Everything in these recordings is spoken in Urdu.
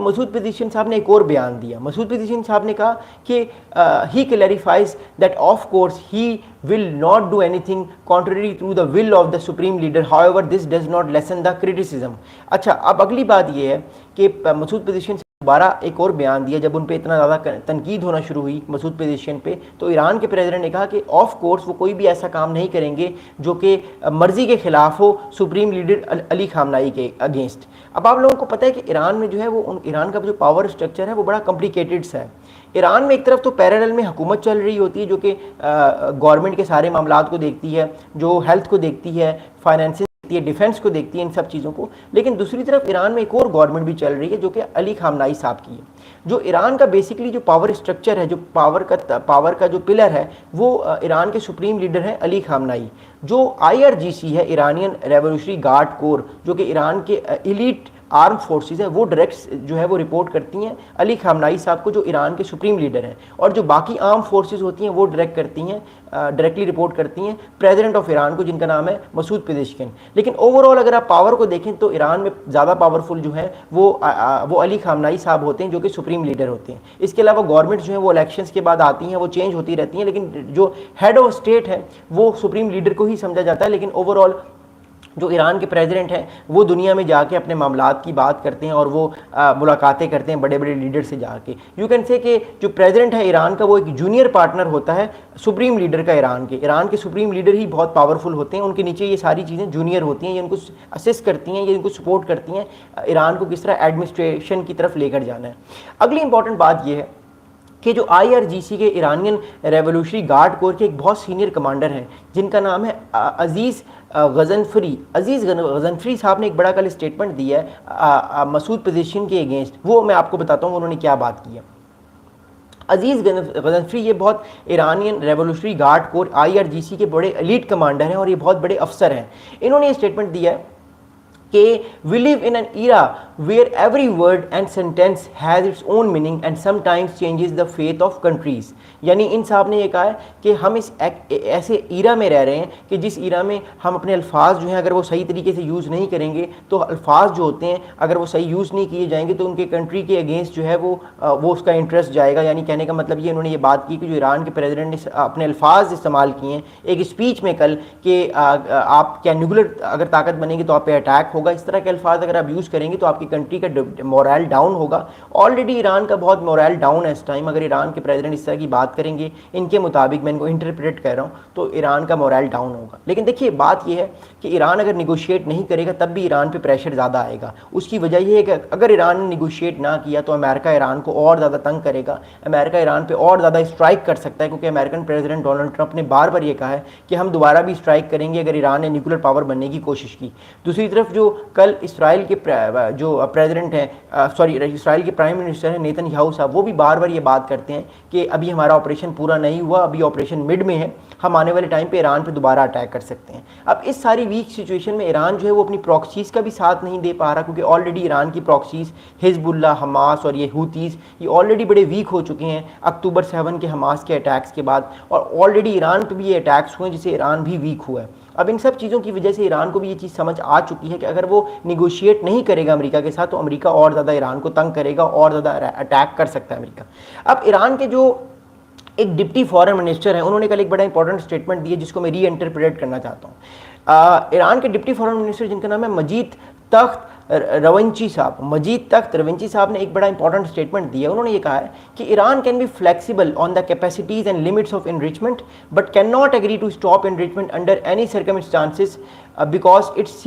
مسعود پزیشین صاحب نے ایک اور بیان دیا. مسعود پزیشین صاحب نے کہا کہ he clarifies that of course he will not do anything contrary to the will of the supreme leader, however this does not lessen the criticism. اچھا اب اگلی بات یہ ہے کہ مسعود پزیشین سے دوبارہ ایک اور بیان دیا جب ان پہ اتنا زیادہ تنقید ہونا شروع ہوئی مسعود پزیشین پہ, تو ایران کے پریزیڈنٹ نے کہا کہ آف کورس وہ کوئی بھی ایسا کام نہیں کریں گے جو کہ مرضی کے خلاف ہو سپریم لیڈر علی خامنائی کے اگینسٹ. اب آپ لوگوں کو پتہ ہے کہ ایران میں جو ہے وہ ایران کا جو پاور اسٹرکچر ہے وہ بڑا کمپلیکیٹڈ سا ہے. ایران میں ایک طرف تو پیرالل میں حکومت چل رہی ہوتی ہے جو کہ گورنمنٹ کے سارے معاملات کو دیکھتی ہے, جو ہیلتھ کو دیکھتی ہے, فائنینس دیکھتی ہے, ڈیفینس کو دیکھتی ہے, ان سب چیزوں کو. لیکن دوسری طرف ایران میں ایک اور گورنمنٹ بھی چل رہی ہے جو کہ علی خامنائی صاحب کی ہے. جو ایران کا بیسکلی جو پاور اسٹرکچر ہے, جو پاور کا جو پلر ہے وہ ایران کے سپریم لیڈر ہیں علی خامنائی. جو IRGC ہے, ایرانین ریولیوشنری گارڈ کور, جو کہ ایران کے ایلیٹ آرم فورسز ہیں, وہ ڈائریکٹ جو ہے وہ رپورٹ کرتی ہیں علی خامنائی صاحب کو جو ایران کے سپریم لیڈر ہیں, اور جو باقی آرم فورسز ہوتی ہیں وہ ڈائریکٹلی رپورٹ کرتی ہیں پریزیڈنٹ آف ایران کو, جن کا نام ہے مسعود پزیشکن. لیکن اوور آل اگر آپ پاور کو دیکھیں تو ایران میں زیادہ پاورفل جو ہیں وہ علی خامنائی صاحب ہوتے ہیں جو کہ سپریم لیڈر ہوتے ہیں. اس کے علاوہ گورنمنٹ جو ہے وہ الیکشنز کے بعد آتی ہیں, وہ چینج ہوتی رہتی ہیں, لیکن جو ہیڈ آف اسٹیٹ ہے وہ سپریم لیڈر کو ہی سمجھا جاتا ہے. لیکن اوور آل جو ایران کے پریزیڈنٹ ہیں وہ دنیا میں جا کے اپنے معاملات کی بات کرتے ہیں اور وہ ملاقاتیں کرتے ہیں بڑے بڑے لیڈر سے جا کے. یو کین سے کہ جو پریزیڈنٹ ہے ایران کا وہ ایک جونیئر پارٹنر ہوتا ہے سپریم لیڈر کا. ایران کے سپریم لیڈر ہی بہت پاورفل ہوتے ہیں, ان کے نیچے یہ ساری چیزیں جونیئر ہوتی ہیں, یہ ان کو اسسٹ کرتی ہیں, یہ ان کو سپورٹ کرتی ہیں ایران کو کس طرح ایڈمنسٹریشن کی طرف لے کر جانا ہے. اگلی امپورٹنٹ بات یہ ہے کہ جو IRGC کے ایرانین ریولیوشنری گارڈ کور کے ایک بہت سینئر کمانڈر ہیں جن کا نام ہے عزیز غضنفری. عزیز غضنفری صاحب نے ایک بڑا کل اسٹیٹمنٹ دیا ہے مسعود پزیشین کے اگینسٹ. وہ میں آپ کو بتاتا ہوں انہوں نے کیا بات کی ہے. عزیز غضنفری یہ بہت ایرانین ریولیوشنری گارڈ کور IRGC کے بڑے ایلیٹ کمانڈر ہیں اور یہ بہت بڑے افسر ہیں. انہوں نے یہ اسٹیٹمنٹ دیا ہے کہ we live in an era where every word and sentence has its own meaning and sometimes changes the fate of countries. یعنی ان صاحب نے یہ کہا ہے کہ ہم اس ایسے ایرا میں رہ رہے ہیں کہ جس ایرا میں ہم اپنے الفاظ جو ہیں اگر وہ صحیح طریقے سے یوز نہیں کریں گے تو الفاظ جو ہوتے ہیں اگر وہ صحیح یوز نہیں کیے جائیں گے تو ان کے کنٹری کے اگینسٹ جو ہے وہ اس کا انٹرسٹ جائے گا. یعنی کہنے کا مطلب یہ انہوں نے یہ بات کی کہ جو ایران کے پریزیڈنٹ نے اپنے الفاظ استعمال کیے ہیں ایک اسپیچ میں کل کہ آپ کیا نیوکلیر اگر طاقت بنے گی تو آپ پہ اٹیک ہوگا, اس طرح کے الفاظ اگر آپ یوز کریں گے تو آپ کی کنٹری کا مورال ڈاؤن ہوگا. آلریڈی ایران کا بہت مورال ڈاؤن ہے اس ٹائم. اگر ایران کے پریزیڈنٹ اس طرح کی بات کریں گے ان کے مطابق, میں ان کو انٹرپریٹ کر رہا ہوں, تو ایران کا مورال ڈاؤن ہوگا. لیکن دیکھیے بات یہ ہے کہ ایران اگر نیگوشیٹ نہیں کرے گا تب بھی ایران پہ پریشر زیادہ آئے گا. اس کی وجہ یہ ہے کہ اگر ایران نے نیگوشیٹ نہ کیا تو امریکہ ایران کو اور زیادہ تنگ کرے گا, امریکہ ایران پہ اور زیادہ اسٹرائک کر سکتا ہے, کیونکہ امریکن پریزیڈنٹ ڈونلڈ ٹرمپ نے بار بار یہ کہا ہے کہ ہم دوبارہ بھی اسٹرائک کریں گے اگر ایران نے نیوکلیر پاور بننے کی کوشش کی. دوسری طرف جو کل اسرائیل کے جو پریزیڈنٹ ہیں اسرائیل کے پرائم منسٹر ہیں نیتن یاہو صاحب, وہ بھی بار بار یہ بات کرتے ہیں کہ ابھی ہمارا آپریشن پورا نہیں ہوا, ابھی آپریشن مڈ میں ہے, ہم آنے والے ٹائم پہ ایران پہ دوبارہ اٹیک کر سکتے ہیں. اب اس ساری ویک سچویشن میں ایران جو ہے وہ اپنی پراکسیز کا بھی ساتھ نہیں دے پا رہا, کیونکہ آلریڈی ایران کی پراکسیز حزب اللہ, حماس اور یہ ہوتیز یہ آلریڈی بڑے ویک ہو چکے ہیں اکتوبر 7 کے حماس کے اٹیکس کے بعد, اور آلریڈی ایران پہ بھی یہ اٹیکس ہوئے ہیں جس سے ایران بھی ویک ہوا ہے. اب ان سب چیزوں کی وجہ سے ایران کو بھی یہ چیز سمجھ آ چکی ہے کہ اگر وہ نیگوشیٹ نہیں کرے گا امریکہ کے ساتھ تو امریکہ اور زیادہ ایران کو تنگ کرے گا, اور زیادہ اٹیک کر سکتا ہے امریکہ. اب ایران کے جو ایک ڈپٹی فارن منسٹر ہیں انہوں نے کل ایک بڑا انپورٹنٹ اسٹیٹمنٹ دیا جس کو میں ری انٹرپریٹ کرنا چاہتا ہوں. ایران کے ڈپٹی فارن منسٹر جن کا نام ہے مجید تخت روینچی صاحب نے ایک بڑا انپورٹنٹ اسٹیٹمنٹ دیا. انہوں نے یہ کہا ہے کہ Iran can be flexible on the capacities and limits of enrichment but can not agree to stop enrichment under any circumstances because it's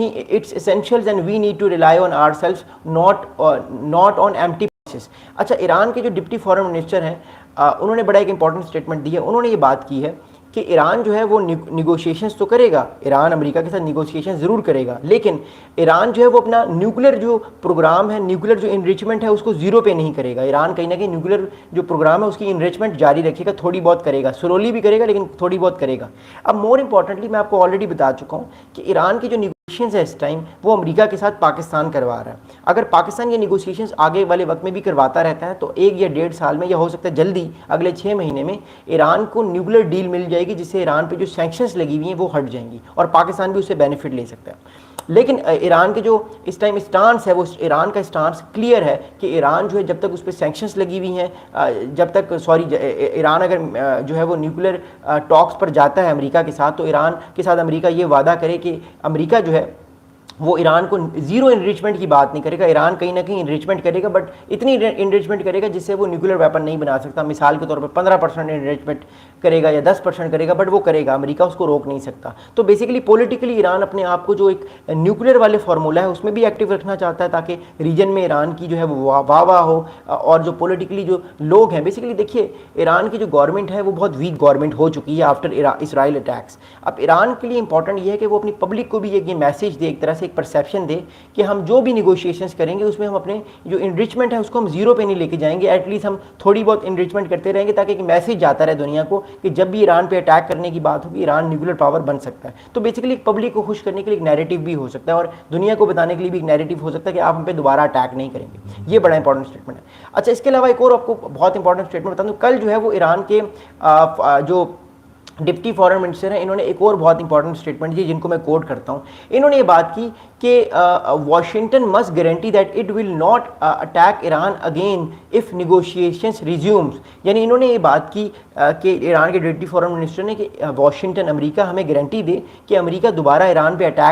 essentials and we need to rely on ourselves not on empty promises. اچھا, ایران کے جو ڈپٹی فارن منسٹر ہیں انہوں نے بڑا ایک امپورٹنٹ اسٹیٹمنٹ دیا. انہوں نے یہ بات کی ہے کہ ایران جو ہے وہ نیگوشیشنز تو کرے گا, ایران امریکہ کے ساتھ نیگوشیشن ضرور کرے گا, لیکن ایران جو ہے وہ اپنا نیوکلیر جو پروگرام ہے, نیوکلیر جو انریچمنٹ ہے اس کو زیرو پہ نہیں کرے گا. ایران کہیں نہ کہیں نیوکلیر جو پروگرام ہے اس کی انریچمنٹ جاری رکھے گا, تھوڑی بہت کرے گا, سلولی بھی کرے گا لیکن تھوڑی بہت کرے گا. اب مور امپورٹنٹلی میں آپ کو آلریڈی بتا چکا ہوں کہ ایران کی جو نیگوشیشنز ہے اس ٹائم وہ امریکہ کے ساتھ پاکستان کروا رہا ہے. اگر پاکستان یہ نیگوشیشنز آگے والے وقت میں بھی کرواتا رہتا ہے تو 1 یا 1.5 سال میں یا ہو سکتا ہے جلدی اگلے 6 مہینے میں ایران کو نیوکلیر ڈیل مل جائے گی جس سے ایران پہ جو سینکشنز لگی ہوئی ہیں وہ ہٹ جائیں گی اور پاکستان بھی اس سے بینیفٹ لے سکتا ہے. لیکن ایران کے جو اس ٹائم اسٹانس ہے وہ ایران کا اسٹانس کلیئر ہے کہ ایران جو ہے جب تک اس پہ سینکشنز لگی ہوئی ہیں، جب تک ایران اگر جو ہے وہ نیوکلیر ٹاکس پر جاتا ہے امریکہ کے ساتھ، تو ایران کے ساتھ امریکہ یہ وعدہ کرے کہ امریکہ جو ہے وہ ایران کو زیرو انریچمنٹ کی بات نہیں کرے گا، ایران کہیں نہ کہیں انریچمنٹ کرے گا، بٹ اتنی انریچمنٹ کرے گا جس سے وہ نیوکلیر ویپن نہیں بنا سکتا. مثال کے طور پہ 15% انریچمنٹ کرے گا یا 10% کرے گا، بٹ وہ کرے گا، امریکہ اس کو روک نہیں سکتا. تو بیسیکلی پولیٹیکلی ایران اپنے آپ کو جو ایک نیوکلیر والے فارمولہ ہے اس میں بھی ایکٹیو رکھنا چاہتا ہے تاکہ ریجن میں ایران کی جو ہے وہ واہ واہ ہو. اور جو پولیٹیکلی جو لوگ ہیں، بیسیکلی دیکھیے ایران کی جو گورنمنٹ ہے وہ بہت ویک گورنمنٹ ہو چکی ہے آفٹر اسرائیل اٹیکس. اب ایران کے لیے امپورٹنٹ یہ ہے کہ وہ اپنی پبلک کو بھی یہ میسیج دے، ایک طرح سے ایک پرسیپشن دے کہ ہم جو بھی نیگوشیشنز کریں گے اس میں ہم اپنے جو انریچمنٹ ہے اس کو ہم زیرو پہ نہیں لے کے جائیں گے، ایٹ لیسٹ ہم تھوڑی بہت انریچمنٹ کرتے رہیں گے تاکہ ایک میسیج جاتا رہے دنیا کو کہ جب بھی ایران پہ اٹیک کرنے کی بات ہوگی ایران نیوکلیر پاور بن سکتا ہے. تو بیسیکلی ایک پبلک کو خوش کرنے کے لیے ایک نیریٹو بھی ہو سکتا ہے اور دنیا کو بتانے کے لیے بھی ایک نیریٹو ہو سکتا ہے کہ آپ ہم پہ دوبارہ اٹیک نہیں کریں گے. یہ بڑا انپورٹنٹ اسٹیٹمنٹ ہے. اچھا، اس کے علاوہ ایک اور آپ کو بہت انپورٹنٹ اسٹیٹمنٹ بتا دوں. کل جو ہے وہ ایران کے جو ڈپٹی فارن منسٹر ہیں انہوں نے ایک اور بہت امپورٹنٹ اسٹیٹمنٹ دی جن کو میں کوٹ کرتا ہوں. انہوں نے یہ بات کی کہ Washington must guarantee that it will not attack Iran again if negotiations resumes. یعنی انہوں نے یہ بات کی کہ ایران کے ڈپٹی فارن منسٹر نے کہ واشنگٹن امریکہ ہمیں گارنٹی دے کہ امریکہ دوبارہ ایران پہ اٹیک